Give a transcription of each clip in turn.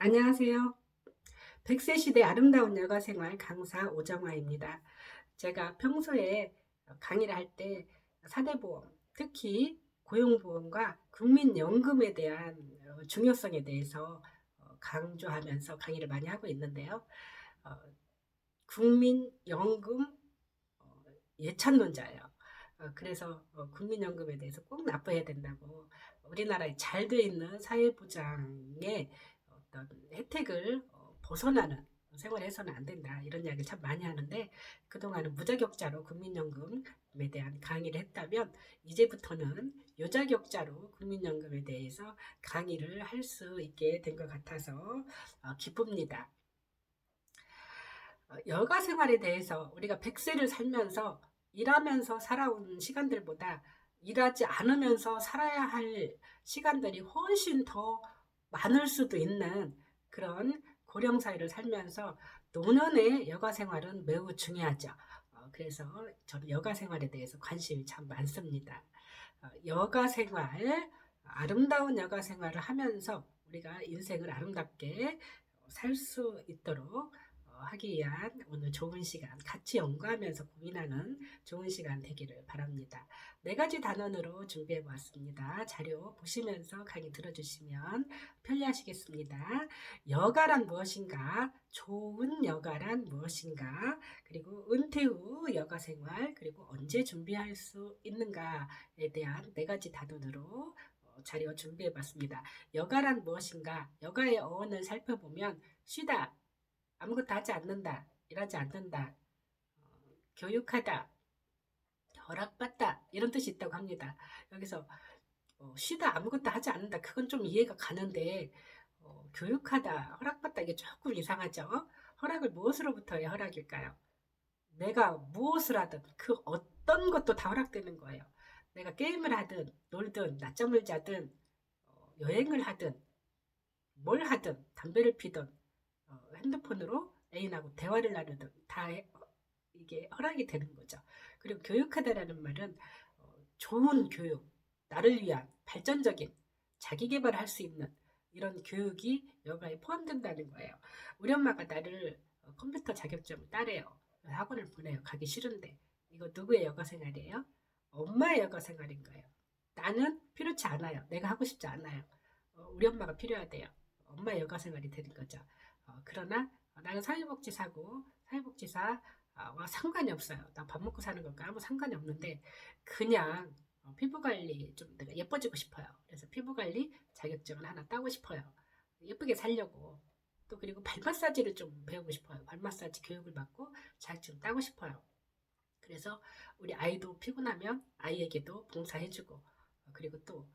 안녕하세요. 100세 시대 아름다운 여가 생활 강사 오정화입니다. 제가 평소에 강의를 할 때 사대보험, 특히 고용보험과 국민연금에 대한 중요성에 대해서 강조하면서 강의를 많이 하고 있는데요. 어, 국민연금 예찬론자예요. 그래서 국민연금에 대해서 꼭 납부해야 된다고, 우리나라에 잘 돼 있는 사회보장의 어떤 혜택을 벗어나는 생활을 해서는 안 된다, 이런 이야기를 참 많이 하는데, 그동안은 무자격자로 국민연금에 대한 강의를 했다면 이제부터는 유자격자로 국민연금에 대해서 강의를 할 수 있게 된 것 같아서 기쁩니다. 여가 생활에 대해서 우리가 100세를 살면서 일하면서 살아온 시간들보다 일하지 않으면서 살아야 할 시간들이 훨씬 더 많을 수도 있는 그런 고령 사회를 살면서 노년의 여가 생활은 매우 중요하죠. 그래서 저는 여가 생활에 대해서 관심이 참 많습니다. 여가 생활, 아름다운 여가 생활을 하면서 우리가 인생을 아름답게 살 수 있도록 하기 위한 오늘 좋은 시간, 같이 연구하면서 고민하는 좋은 시간 되기를 바랍니다. 4가지 단원으로 준비해 보았습니다. 자료 보시면서 강의 들어주시면 편리하시겠습니다. 여가란 무엇인가? 좋은 여가란 무엇인가? 그리고 은퇴 후 여가 생활, 그리고 언제 준비할 수 있는가에 대한 4가지 단원으로 자료 준비해 봤습니다. 여가란 무엇인가? 여가의 어원을 살펴보면 쉬다, 아무것도 하지 않는다, 일하지 않는다, 교육하다, 허락받다, 이런 뜻이 있다고 합니다. 여기서 쉬다, 아무것도 하지 않는다, 그건 좀 이해가 가는데 교육하다, 허락받다, 이게 조금 이상하죠? 허락을 무엇으로부터 의 허락일까요? 내가 무엇을 하든 그 어떤 것도 다 허락되는 거예요. 내가 게임을 하든 놀든 낮잠을 자든 여행을 하든 뭘 하든 담배를 피든 핸드폰으로 애인하고 대화를 나누든 다 이게 허락이 되는 거죠. 그리고 교육하다라는 말은 좋은 교육, 나를 위한 발전적인 자기 개발할 수 있는 이런 교육이 여가에 포함된다는 거예요. 우리 엄마가 나를 컴퓨터 자격증을 따래요. 학원을 보내요. 가기 싫은데. 이거 누구의 여가 생활이에요? 엄마의 여가 생활인 거예요. 나는 필요치 않아요. 내가 하고 싶지 않아요. 우리 엄마가 필요하대요. 엄마의 여가 생활이 되는 거죠. 그러나 나는 사회복지사고 사회복지사와 상관이 없어요. 나 밥 먹고 사는 것과 아무 상관이 없는데 그냥 피부 관리 좀 내가 예뻐지고 싶어요. 그래서 피부 관리 자격증을 하나 따고 싶어요. 예쁘게 살려고. 또 그리고 발 마사지를 좀 배우고 싶어요. 발 마사지 교육을 받고 자격증 따고 싶어요. 그래서 우리 아이도 피곤하면 아이에게도 봉사해주고 그리고 또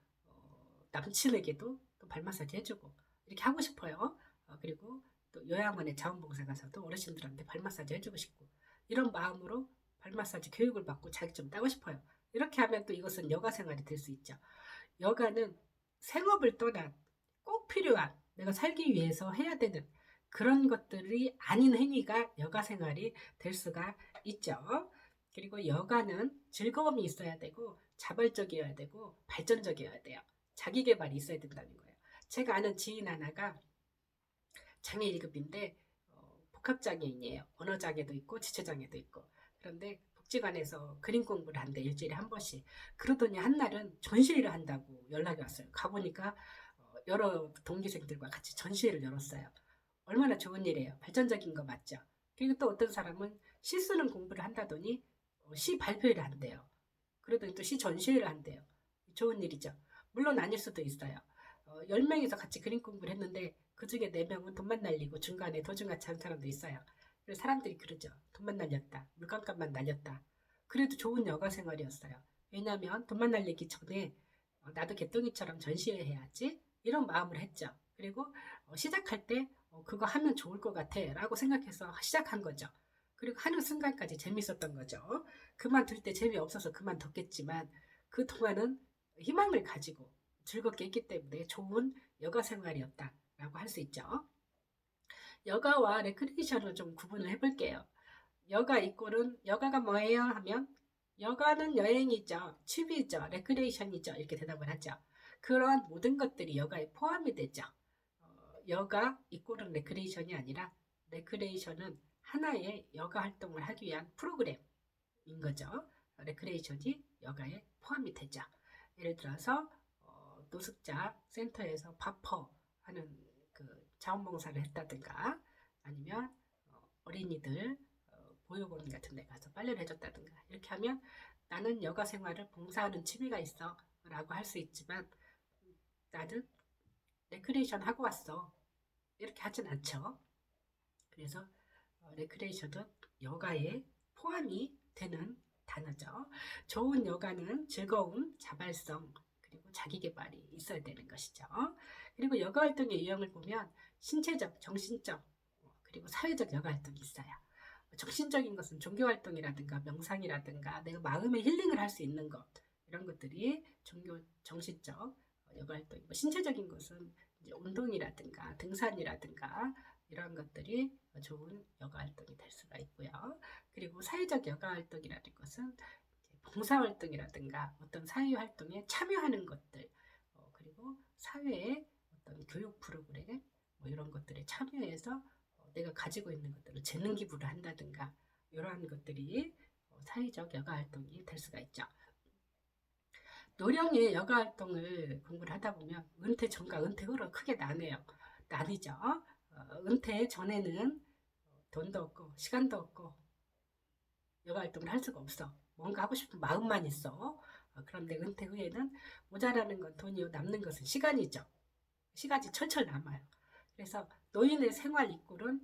남친에게도 또 발 마사지 해주고 이렇게 하고 싶어요. 그리고 또 요양원에 자원봉사 가서도 어르신들한테 발 마사지 해주고 싶고 이런 마음으로 발 마사지 교육을 받고 자격증 따고 싶어요. 이렇게 하면 또 이것은 여가 생활이 될 수 있죠. 여가는 생업을 떠난 꼭 필요한 내가 살기 위해서 해야 되는 그런 것들이 아닌 행위가 여가 생활이 될 수가 있죠. 그리고 여가는 즐거움이 있어야 되고 자발적이어야 되고 발전적이어야 돼요. 자기 개발이 있어야 된다는 거예요. 제가 아는 지인 하나가 장애 1급인데 복합장애인이에요. 언어장애도 있고 지체장애도 있고. 그런데 복지관에서 그림 공부를 한대, 일주일에 한 번씩. 그러더니 한날은 전시회를 한다고 연락이 왔어요. 가보니까 여러 동기생들과 같이 전시회를 열었어요. 얼마나 좋은 일이에요. 발전적인 거 맞죠? 그리고 또 어떤 사람은 시 쓰는 공부를 한다더니 시 발표회를 한대요. 그러더니 또 시 전시회를 한대요. 좋은 일이죠. 물론 아닐 수도 있어요. 10명이서 같이 그림 공부를 했는데 그 중에 4명은 돈만 날리고 중간에 도중같이 한 사람도 있어요. 그래서 사람들이 그러죠. 돈만 날렸다. 물감값만 날렸다. 그래도 좋은 여가 생활이었어요. 왜냐하면 돈만 날리기 전에 나도 개똥이처럼 전시회 해야지 이런 마음을 했죠. 그리고 시작할 때 그거 하면 좋을 것 같아 라고 생각해서 시작한 거죠. 그리고 하는 순간까지 재밌었던 거죠. 그만둘 때 재미없어서 그만뒀겠지만 그동안은 희망을 가지고 즐겁게 했기 때문에 좋은 여가 생활이었다라고 할 수 있죠. 여가와 레크리에이션을 좀 구분을 해볼게요. 여가 이꼴은 여가가 뭐예요? 하면 여가는 여행이죠. 취미죠. 레크리에이션이죠. 이렇게 대답을 하죠. 그러한 모든 것들이 여가에 포함이 되죠. 여가 이꼴은 레크레이션이 아니라 레크레이션은 하나의 여가 활동을 하기 위한 프로그램인 거죠. 레크레이션이 여가에 포함이 되죠. 예를 들어서 노숙자 센터에서 바퍼 하는 그 자원봉사를 했다든가 아니면 어린이들 보육원 같은 데 가서 빨래를 해줬다든가 이렇게 하면 나는 여가 생활을 봉사하는 취미가 있어 라고 할 수 있지만 나는 레크레이션 하고 왔어 이렇게 하진 않죠. 그래서 레크레이션은 여가에 포함이 되는 단어죠. 좋은 여가는 즐거움, 자발성, 그리고 자기계발이 있어야 되는 것이죠. 그리고 여가 활동의 유형을 보면 신체적, 정신적, 그리고 사회적 여가 활동이 있어요. 정신적인 것은 종교활동이라든가 명상이라든가 내가 마음의 힐링을 할 수 있는 것 이런 것들이 정신적 여가 활동이고 신체적인 것은 이제 운동이라든가 등산이라든가 이런 것들이 좋은 여가 활동이 될 수가 있고요. 그리고 사회적 여가 활동이라는 것은 봉사활동이라든가 어떤 사회활동에 참여하는 것들 그리고 사회의 어떤 교육 프로그램 뭐 이런 것들에 참여해서 내가 가지고 있는 것들을 재능 기부를 한다든가 이러한 것들이 사회적 여가 활동이 될 수가 있죠. 노령의 여가 활동을 공부를 하다 보면 은퇴 전과 은퇴 후로 크게 나뉘죠. 은퇴 전에는 돈도 없고 시간도 없고 여가 활동을 할 수가 없어. 뭔가 하고 싶은 마음만 있어. 그런데 은퇴 후에는 모자라는 건 돈이요. 남는 것은 시간이죠. 시간이 철철 남아요. 그래서 노인의 생활 이꼴은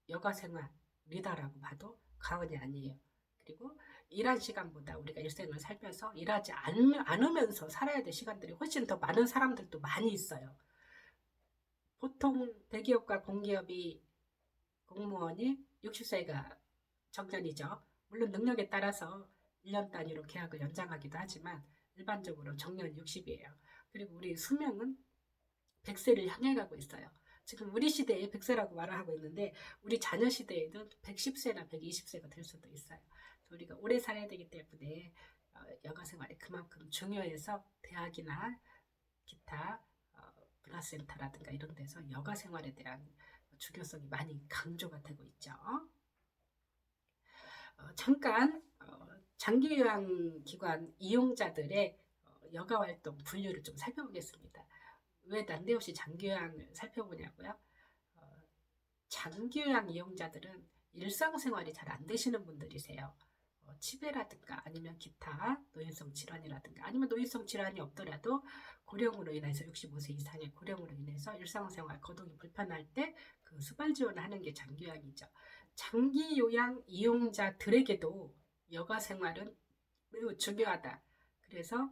여가 생활이다라고 봐도 과언이 아니에요. 그리고 일한 시간보다 우리가 일생을 살면서 일하지 않으면서 살아야 될 시간들이 훨씬 더 많은 사람들도 많이 있어요. 보통 대기업과 공기업이 공무원이 60세가 정년이죠. 물론 능력에 따라서 1년 단위로 계약을 연장하기도 하지만 일반적으로 정년 60이에요. 그리고 우리 수명은 100세를 향해 가고 있어요. 지금 우리 시대에 100세라고 말을 하고 있는데 우리 자녀 시대에는 110세나 120세가 될 수도 있어요. 우리가 오래 살아야 되기 때문에 여가 생활이 그만큼 중요해서 대학이나 기타 문화센터라든가 이런 데서 여가 생활에 대한 중요성이 많이 강조가 되고 있죠. 잠깐 장기요양기관 이용자들의 여가 활동 분류를 좀 살펴보겠습니다. 왜 난데없이 장기요양을 살펴보냐고요? 장기요양 이용자들은 일상생활이 잘 안 되시는 분들이세요. 치매라든가 아니면 기타 노인성 질환이라든가 아니면 노인성 질환이 없더라도 고령으로 인해서 65세 이상의 고령으로 인해서 일상생활 거동이 불편할 때 그 수발 지원을 하는 게 장기요양이죠. 장기요양 이용자들에게도 여가 생활은 매우 중요하다. 그래서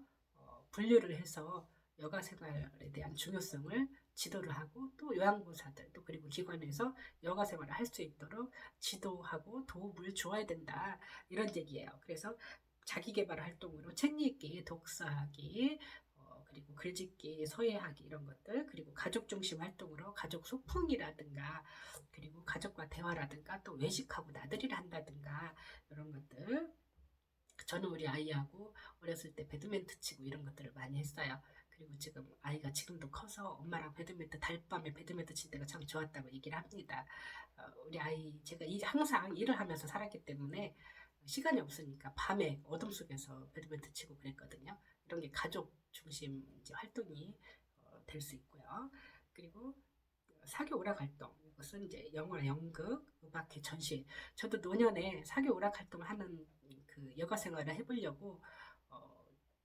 분류를 해서 여가 생활에 대한 중요성을 지도를 하고 또 요양보호사들 또 그리고 기관에서 여가 생활을 할 수 있도록 지도하고 도움을 주어야 된다 이런 얘기예요. 그래서 자기개발 활동으로 책 읽기, 독서하기, 그리고 글짓기, 서예하기 이런 것들 그리고 가족 중심 활동으로 가족 소풍이라든가 그리고 가족과 대화라든가 또 외식하고 나들이를 한다든가 이런 것들 저는 우리 아이하고 어렸을 때 배드민턴 치고 이런 것들을 많이 했어요. 그리고 지금 아이가 지금도 커서 엄마랑 달밤에 배드민턴 칠 때가 참 좋았다고 얘기를 합니다. 우리 아이 제가 항상 일을 하면서 살았기 때문에 시간이 없으니까 밤에 어둠 속에서 배드민턴 치고 그랬거든요. 이런 게 가족 중심 활동이 될 수 있고요. 그리고 사교 오락 활동 이것은 이제 영화나 연극, 음악회, 전시. 저도 노년에 사교 오락 활동을 하는 그 여가 생활을 해보려고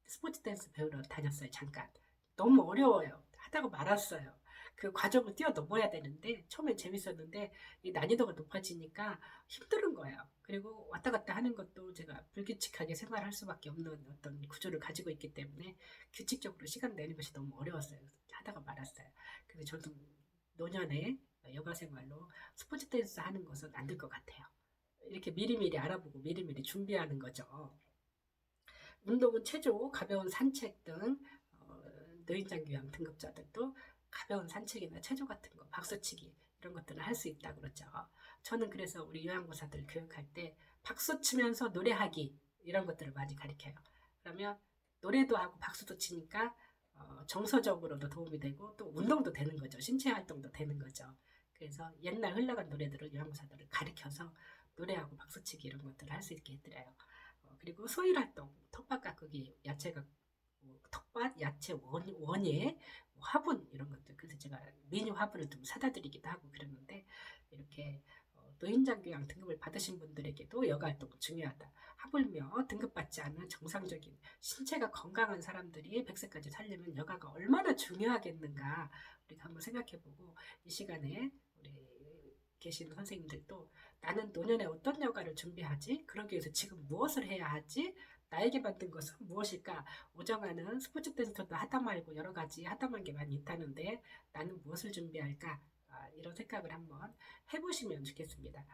스포츠 댄스 배우러 다녔어요. 잠깐. 너무 어려워요. 하다가 말았어요. 그 과정을 뛰어넘어야 되는데 처음엔 재밌었는데 이 난이도가 높아지니까 힘든 거예요. 그리고 왔다 갔다 하는 것도 제가 불규칙하게 생활할 수밖에 없는 어떤 구조를 가지고 있기 때문에 규칙적으로 시간 내는 것이 너무 어려웠어요. 하다가 말았어요. 그래서 저도 노년에 여가 생활로 스포츠 댄스 하는 것은 안 될 것 같아요. 이렇게 미리미리 알아보고 미리미리 준비하는 거죠. 운동은 체조, 가벼운 산책 등 노인장기요양 등급자들도 가벼운 산책이나 체조 같은 거, 박수치기 이런 것들을 할 수 있다고 그러죠. 저는 그래서 우리 요양보사들 교육할 때 박수 치면서 노래하기 이런 것들을 많이 가르쳐요. 그러면 노래도 하고 박수도 치니까 정서적으로도 도움이 되고 또 운동도 되는 거죠. 신체 활동도 되는 거죠. 그래서 옛날 흘러간 노래들을 요양사들을 가리켜서 노래하고 박수치기 이런 것들을 할 수 있게 해드려요. 그리고 소일 활동, 텃밭 가꾸기, 텃밭, 야채 원예, 화분 이런 것들. 그래서 제가 미니 화분을 좀 사다 드리기도 하고 그러는데 이렇게 노인장교양 등급을 받으신 분들에게도 여가 활동 중요하다. 하물며 등급받지 않은 정상적인 신체가 건강한 사람들이 100세까지 살려면 여가가 얼마나 중요하겠는가 우리가 한번 생각해보고 이 시간에 우리 계신 선생님들도 나는 노년에 어떤 여가를 준비하지? 그러기 위해서 지금 무엇을 해야 하지? 나에게 만든 것은 무엇일까? 오정아는 스포츠 센터도 하다 말고 여러 가지 하다 말 게 많이 있다는데 나는 무엇을 준비할까? 이런 생각을 한번 해보시면 좋겠습니다.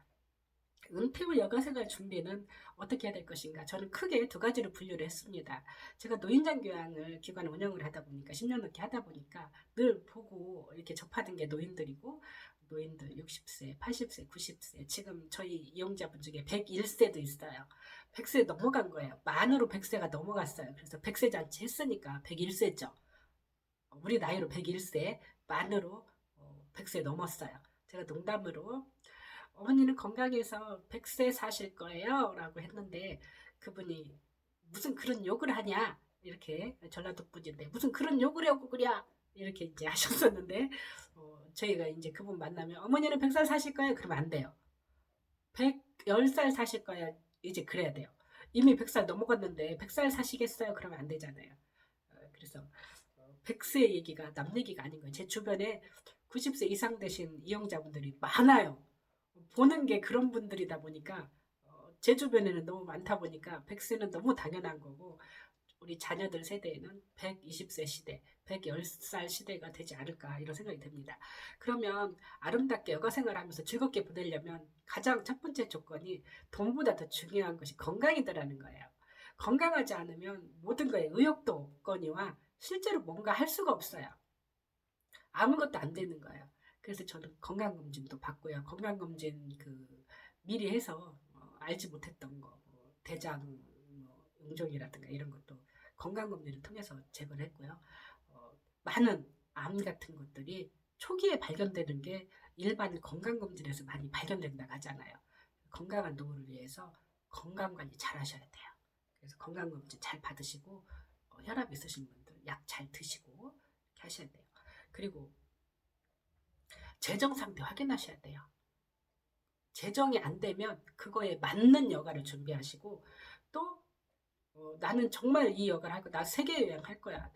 은퇴 후 여가생활 준비는 어떻게 해야 될 것인가? 저는 크게 두 가지로 분류를 했습니다. 제가 노인장 교양을 기관 운영을 하다 보니까 10년 넘게 하다 보니까 늘 보고 이렇게 접하는 게 노인들이고 노인들 60세, 80세, 90세 지금 저희 이용자분 중에 101세도 있어요. 100세 넘어간 거예요. 만으로 100세가 넘어갔어요. 그래서 100세 잔치 했으니까 101세죠. 우리 나이로 101세, 만으로 100세 넘었어요. 제가 농담으로 어머니는 건강해서 100세 사실 거예요 라고 했는데 그분이 무슨 그런 욕을 하냐 이렇게 전라도 분인데 무슨 그런 욕을 하고 그래 이렇게 이제 하셨었는데 저희가 이제 그분 만나면 어머니는 100살 사실 거예요 그러면 안 돼요. 110살 사실 거예요 이제 그래야 돼요. 이미 100살 넘어갔는데 100살 사시겠어요 그러면 안 되잖아요. 그래서 100세 얘기가 남 얘기가 아닌 거예요. 제 주변에 90세 이상 되신 이용자분들이 많아요. 보는 게 그런 분들이다 보니까 제 주변에는 너무 많다 보니까 100세는 너무 당연한 거고 우리 자녀들 세대에는 120세 시대, 110살 시대가 되지 않을까 이런 생각이 듭니다. 그러면 아름답게 여가생활하면서 즐겁게 보내려면 가장 첫 번째 조건이 돈보다 더 중요한 것이 건강이더라는 거예요. 건강하지 않으면 모든 거에 의욕도 없거니와 실제로 뭔가 할 수가 없어요. 아무것도 안 되는 거예요. 그래서 저는 건강검진도 받고요. 건강검진 미리 해서 알지 못했던 거, 대장 용종이라든가 이런 것도 건강검진을 통해서 제거를 했고요. 많은 암 같은 것들이 초기에 발견되는 게 일반 건강검진에서 많이 발견된다고 하잖아요. 건강한 노후를 위해서 건강관리 잘 하셔야 돼요. 그래서 건강검진 잘 받으시고 혈압 있으신 분들 약 잘 드시고 이렇게 하셔야 돼요. 그리고 재정 상태 확인하셔야 돼요. 재정이 안 되면 그거에 맞는 여가를 준비하시고 또 나는 정말 이 여가를 할 거야. 나 세계 여행 할 거야.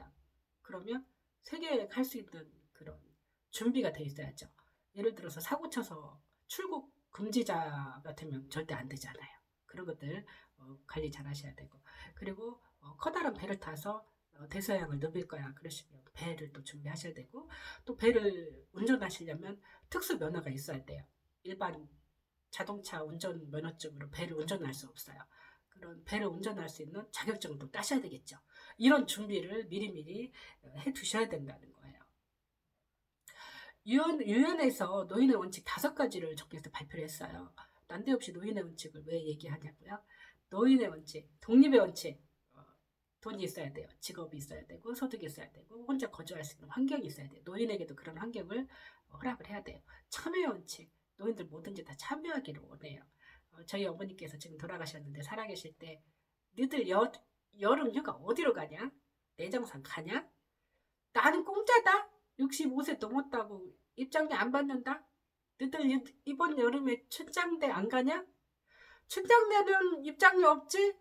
그러면 세계 여행 할 수 있는 그런 준비가 돼 있어야죠. 예를 들어서 사고 쳐서 출국 금지자가 되면 절대 안 되잖아요. 그런 것들 관리 잘 하셔야 되고 그리고 커다란 배를 타서 대서양을 누빌 거야. 그러시면 배를 또 준비하셔야 되고 또 배를 운전하시려면 특수 면허가 있어야 돼요. 일반 자동차 운전 면허증으로 배를 운전할 수 없어요. 그런 배를 운전할 수 있는 자격증도 따셔야 되겠죠. 이런 준비를 미리미리 해 두셔야 된다는 거예요. 유엔에서 노인의 원칙 5가지를 정해서 발표를 했어요. 난데없이 노인의 원칙을 왜 얘기하냐고요? 노인의 원칙, 독립의 원칙, 돈이 있어야 돼요. 직업이 있어야 되고 소득이 있어야 되고 혼자 거주할 수 있는 환경이 있어야 돼요. 노인에게도 그런 환경을 허락을 해야 돼요. 참여의 원칙, 노인들 뭐든지 다 참여하기를 원해요. 저희 어머니께서 지금 돌아가셨는데 살아계실 때 너희들 여름 휴가 어디로 가냐? 내장산 가냐? 나는 공짜다. 65세 넘었다고 입장료 안 받는다. 너희들 이번 여름에 춘장대 안 가냐? 춘장대는 입장료 없지?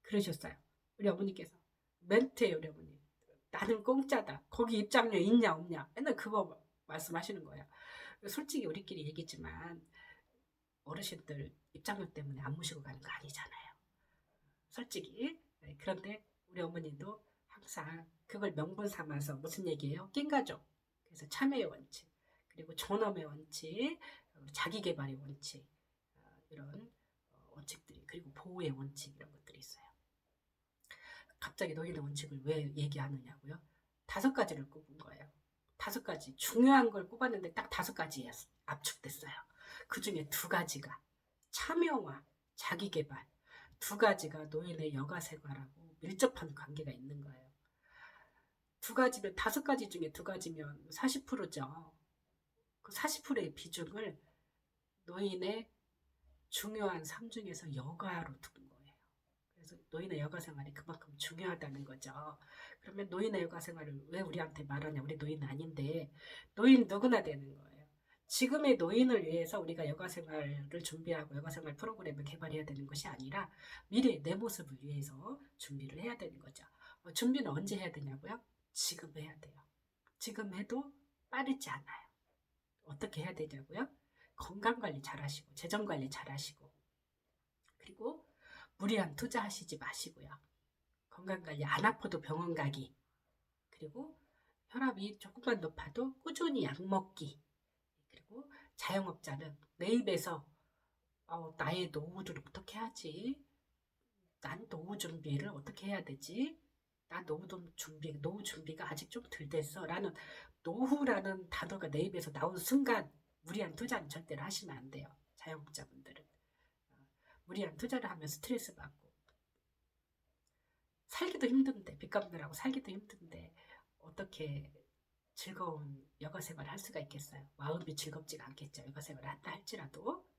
그러셨어요. 우리 어머니께서. 멘트예요, 우리 어머니. 나는 공짜다. 거기 입장료 있냐 없냐. 맨날 그거 말씀하시는 거예요. 솔직히 우리끼리 얘기지만 어르신들 입장료 때문에 안 모시고 가는 거 아니잖아요. 솔직히. 네, 그런데 우리 어머니도 항상 그걸 명분 삼아서 무슨 얘기예요? 낀가족. 그래서 참여의 원칙. 그리고 존엄의 원칙. 자기개발의 원칙. 이런 원칙들이 그리고 보호의 원칙 이런 것들이 있어요. 갑자기 노인의 원칙을 왜 얘기하느냐고요? 5가지를 꼽은 거예요. 5가지 중요한 걸 꼽았는데 딱 5가지에 압축됐어요. 그 중에 2가지가 참여와 자기개발 2가지가 노인의 여가생활하고 밀접한 관계가 있는 거예요. 두 가지면, 다섯 가지 중에 두 가지면 40%죠. 그 40%의 비중을 노인의 중요한 삶 중에서 여가로 둔 거예요. 그래서 노인의 여가 생활이 그만큼 중요하다는 거죠. 그러면 노인의 여가 생활을 왜 우리한테 말하냐? 우리 노인 아닌데, 노인 누구나 되는 거예요. 지금의 노인을 위해서 우리가 여가 생활을 준비하고 여가 생활 프로그램을 개발해야 되는 것이 아니라 미래의 내 모습을 위해서 준비를 해야 되는 거죠. 준비는 언제 해야 되냐고요? 지금 해야 돼요. 지금 해도 빠르지 않아요. 어떻게 해야 되냐고요? 건강관리 잘 하시고, 재정관리 잘 하시고, 그리고 무리한 투자하시지 마시고요. 건강관리 안 아파도 병원 가기, 그리고 혈압이 조금만 높아도 꾸준히 약 먹기, 그리고 자영업자는 내 입에서 나의 노후를 어떻게 하지? 난 노후 준비를 어떻게 해야 되지? 나 노후 준비가 아직 좀 덜 됐어. 라는 노후라는 단어가 내 입에서 나온 순간 무리한 투자는 절대로 하시면 안 돼요. 자영업자분들은. 무리한 투자를 하면 스트레스 받고 살기도 힘든데, 빚 갚느라고 살기도 힘든데 어떻게 즐거운 여가 생활을 할 수가 있겠어요? 마음이 즐겁지가 않겠죠. 여가 생활을 한다 할지라도.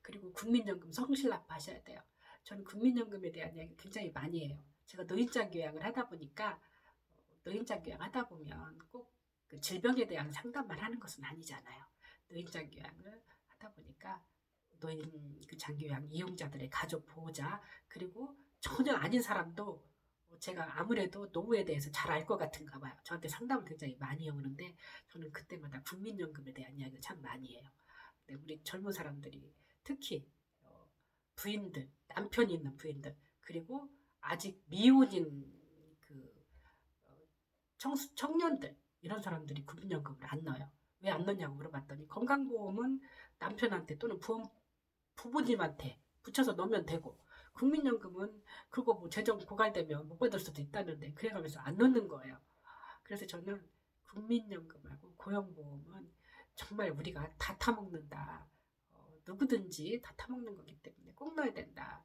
그리고 국민연금 성실납 하셔야 돼요. 저는 국민연금에 대한 이야기 굉장히 많이 해요. 제가 노인장 교양을 하다 보니까 노인장 교양 하다 보면 꼭 그 질병에 대한 상담만 하는 것은 아니잖아요. 노인장 교양을 하다 보니까 노인 그 장교양 이용자들의 가족 보호자, 그리고 전혀 아닌 사람도 제가 아무래도 노후에 대해서 잘 알 것 같은가 봐요. 저한테 상담을 굉장히 많이 오는데 저는 그때마다 국민연금에 대한 이야기를 참 많이 해요. 근데 우리 젊은 사람들이 특히 부인들, 남편이 있는 부인들, 그리고 아직 미혼인 그 청년들, 이런 사람들이 국민연금을 안 넣어요. 왜 안 넣냐고 물어봤더니 건강보험은 남편한테 또는 부모님한테 붙여서 넣으면 되고, 국민연금은 그거 뭐 재정 고갈되면 못 받을 수도 있다는데 그래가면서 안 넣는 거예요. 그래서 저는 국민연금하고 고용보험은 정말 우리가 다 타먹는다. 누구든지 다 타먹는 거기 때문에 꼭 넣어야 된다.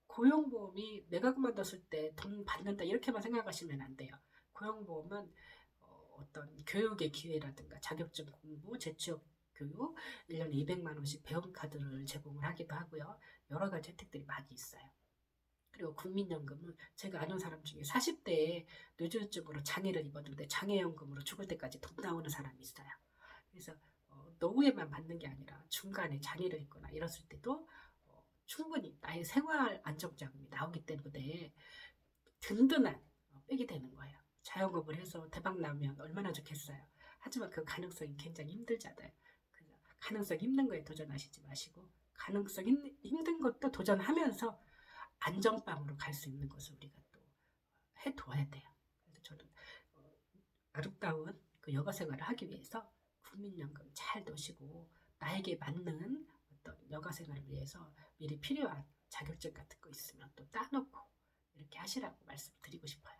고용보험이 내가 그만뒀을 때 돈 받는다 이렇게만 생각하시면 안 돼요. 고용보험은 어떤 교육의 기회라든가 자격증 공부, 재취업 교육, 1년에 200만 원씩 배움카드를 제공을 하기도 하고요. 여러 가지 혜택들이 많이 있어요. 그리고 국민연금은 제가 아는 사람 중에 40대에 뇌졸중으로 장애를 입었는데 장애연금으로 죽을 때까지 돈 나오는 사람이 있어요. 그래서 노후에만 받는 게 아니라 중간에 장애를 입거나 이랬을 때도 충분히 나의 생활 안정자금이 나오기 때문에 든든한 백이 되는 거예요. 자영업을 해서 대박 나면 얼마나 좋겠어요. 하지만 그 가능성이 굉장히 힘들잖아요. 가능성 힘든 거에 도전하시지 마시고 가능성 힘든 것도 도전하면서 안정빵으로 갈 수 있는 것을 우리가 또 해둬야 돼요. 그래서 저는 아름다운 그 여가 생활을 하기 위해서 국민연금 잘 넣으시고 나에게 맞는 어떤 여가 생활을 위해서 미리 필요한 자격증 같은 거 있으면 또 따놓고 이렇게 하시라고 말씀드리고 싶어요.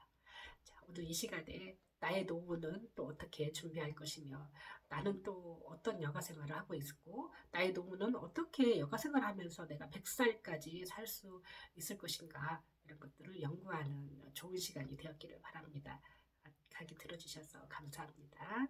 자, 오늘 이 시간에 나의 노후는 또 어떻게 준비할 것이며 나는 또 어떤 여가 생활을 하고 있고 나의 노후는 어떻게 여가 생활을 하면서 내가 100살까지 살 수 있을 것인가, 이런 것들을 연구하는 좋은 시간이 되었기를 바랍니다. 강의 들어주셔서 감사합니다.